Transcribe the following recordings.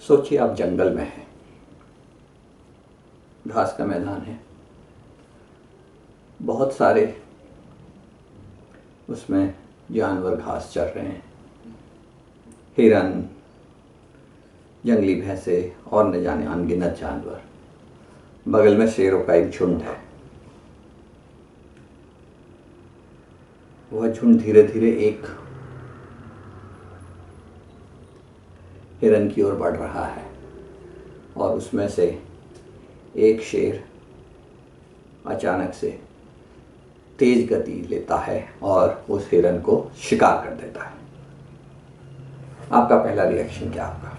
सोचिए आप जंगल में हैं, घास का मैदान है, बहुत सारे उसमें जानवर घास चर रहे हैं, हिरन, जंगली भैंसे और न जाने अनगिनत जानवर। बगल में शेरों का एक झुंड है। वह झुंड धीरे धीरे एक हिरन की ओर बढ़ रहा है और उसमें से एक शेर अचानक से तेज गति लेता है और उस हिरन को शिकार कर देता है। आपका पहला रिएक्शन क्या होगा?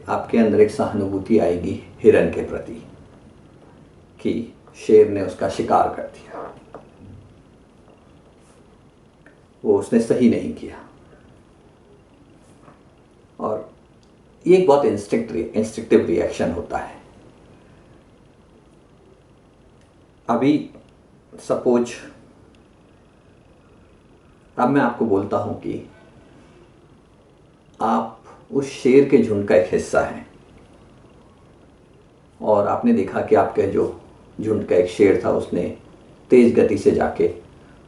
आपके अंदर एक सहानुभूति आएगी हिरन के प्रति कि शेर ने उसका शिकार कर दिया, वो उसने सही नहीं किया। और ये एक बहुत इंस्टिंक्टिव रिएक्शन होता है। अभी सपोज अब मैं आपको बोलता हूं कि आप उस शेर के झुंड का एक हिस्सा हैं और आपने देखा कि आपके जो झुंड का एक शेर था उसने तेज गति से जाके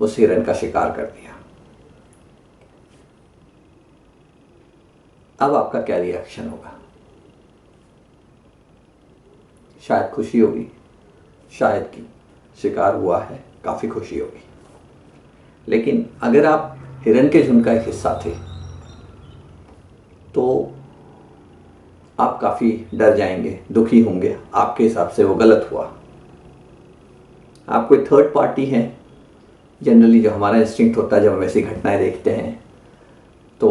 उस हिरन का शिकार कर दिया। अब आपका क्या रिएक्शन होगा? शायद खुशी होगी, शायद कि शिकार हुआ है, काफ़ी खुशी होगी। लेकिन अगर आप हिरन के झुंड का एक हिस्सा थे तो आप काफ़ी डर जाएंगे, दुखी होंगे। आपके हिसाब से वो गलत हुआ। आप कोई थर्ड पार्टी हैं। जनरली जो हमारा इंस्टिंक्ट होता है जब हम ऐसी घटनाएं देखते हैं तो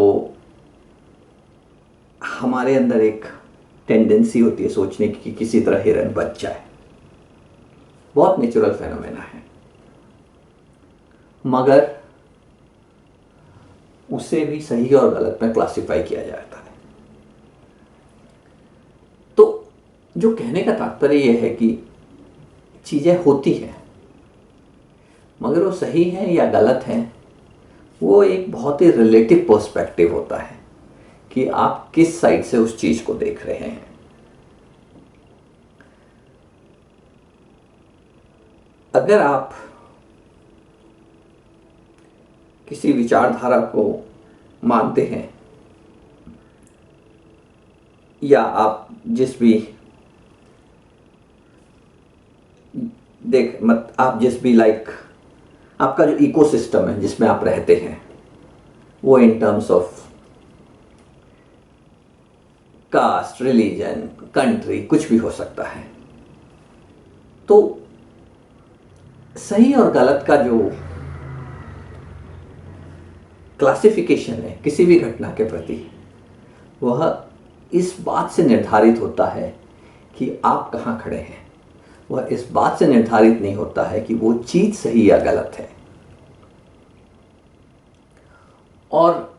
हमारे अंदर एक टेंडेंसी होती है सोचने की कि किसी तरह हिरन बच जाए। बहुत नेचुरल फेनोमेना है, मगर उसे भी सही और गलत में क्लासिफाई किया जाता है। तो जो कहने का तात्पर्य यह है कि चीज़ें होती हैं, मगर वो सही है या गलत है वो एक बहुत ही रिलेटिव पर्सपेक्टिव होता है कि आप किस साइड से उस चीज़ को देख रहे हैं। अगर आप किसी विचारधारा को मानते हैं या आप जिस भी आपका जो इकोसिस्टम है जिसमें आप रहते हैं वो in terms of caste, religion, country कुछ भी हो सकता है। तो सही और गलत का जो क्लासिफिकेशन है किसी भी घटना के प्रति वह इस बात से निर्धारित होता है कि आप कहाँ खड़े हैं। वह इस बात से निर्धारित नहीं होता है कि वो चीज़ सही या गलत है। और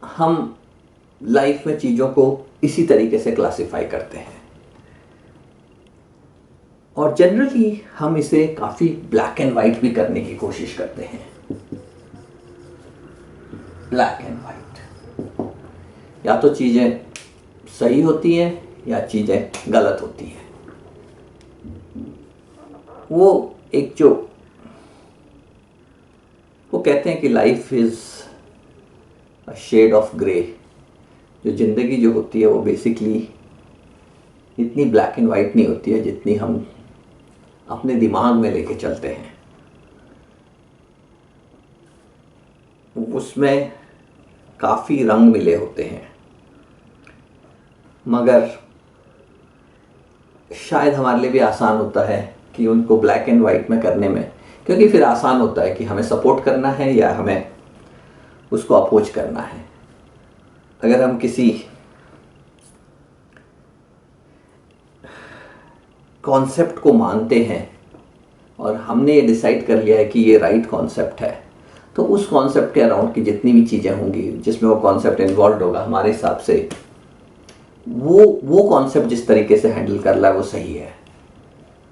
हम लाइफ में चीज़ों को इसी तरीके से क्लासिफाई करते हैं और जनरली हम इसे काफ़ी ब्लैक एंड वाइट भी करने की कोशिश करते हैं। ब्लैक एंड वाइट, या तो चीज़ें सही होती हैं या चीज़ें गलत होती हैं। वो एक जो वो कहते हैं कि life is a shade of grey. जो ज़िंदगी जो होती है वो बेसिकली इतनी ब्लैक एंड वाइट नहीं होती है जितनी हम अपने दिमाग में लेके चलते हैं। उसमें काफ़ी रंग मिले होते हैं, मगर शायद हमारे लिए भी आसान होता है कि उनको ब्लैक एंड वाइट में करने में, क्योंकि फिर आसान होता है कि हमें सपोर्ट करना है या हमें उसको अपोज करना है। अगर हम किसी कॉन्सेप्ट को मानते हैं और हमने ये डिसाइड कर लिया है कि ये राइट कॉन्सेप्ट है, तो उस कॉन्सेप्ट के अराउंड की जितनी भी चीज़ें होंगी जिसमें वो कॉन्सेप्ट इन्वॉल्व होगा, हमारे हिसाब से वो कॉन्सेप्ट जिस तरीके से हैंडल कर रहा है वो सही है।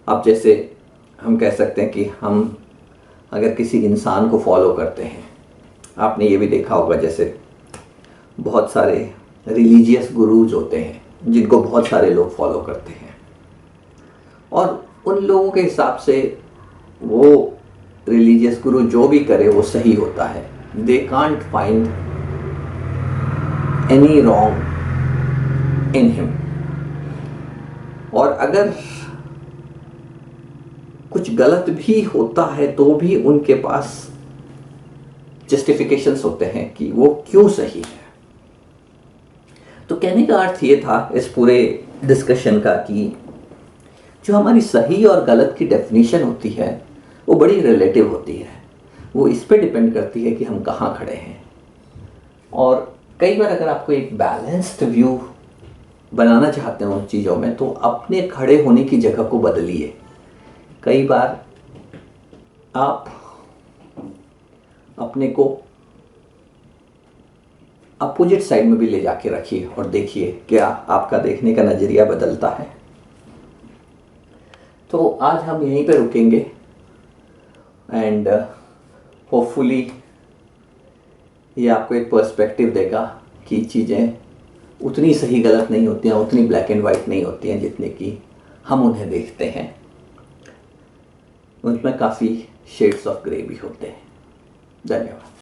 अब जैसे हम कह सकते हैं कि हम अगर किसी इंसान को फॉलो करते हैं आपने ये भी देखा होगा, जैसे बहुत सारे रिलीजियस गुरुज होते हैं जिनको बहुत सारे लोग फॉलो करते हैं, और उन लोगों के हिसाब से वो रिलीजियस गुरु जो भी करे वो सही होता है। They can't find any wrong in him. और अगर कुछ गलत भी होता है तो भी उनके पास जस्टिफिकेशंस होते हैं कि वो क्यों सही है। तो कहने का अर्थ ये था इस पूरे डिस्कशन का कि जो हमारी सही और गलत की डेफिनेशन होती है वो बड़ी रिलेटिव होती है। वो इस पे डिपेंड करती है कि हम कहाँ खड़े हैं। और कई बार अगर आपको एक बैलेंस्ड व्यू बनाना चाहते हो उन चीज़ों में, तो अपने खड़े होने की जगह को बदलिए। कई बार आप अपने को अपोजिट साइड में भी ले जाके रखिए और देखिए क्या आपका देखने का नज़रिया बदलता है। तो आज हम यहीं पे रुकेंगे एंड होपफुली ये आपको एक पर्सपेक्टिव देगा कि चीज़ें उतनी सही गलत नहीं होती हैं, उतनी ब्लैक एंड वाइट नहीं होती हैं जितने कि हम उन्हें देखते हैं। उनमें काफ़ी शेड्स ऑफ ग्रे भी होते हैं। धन्यवाद।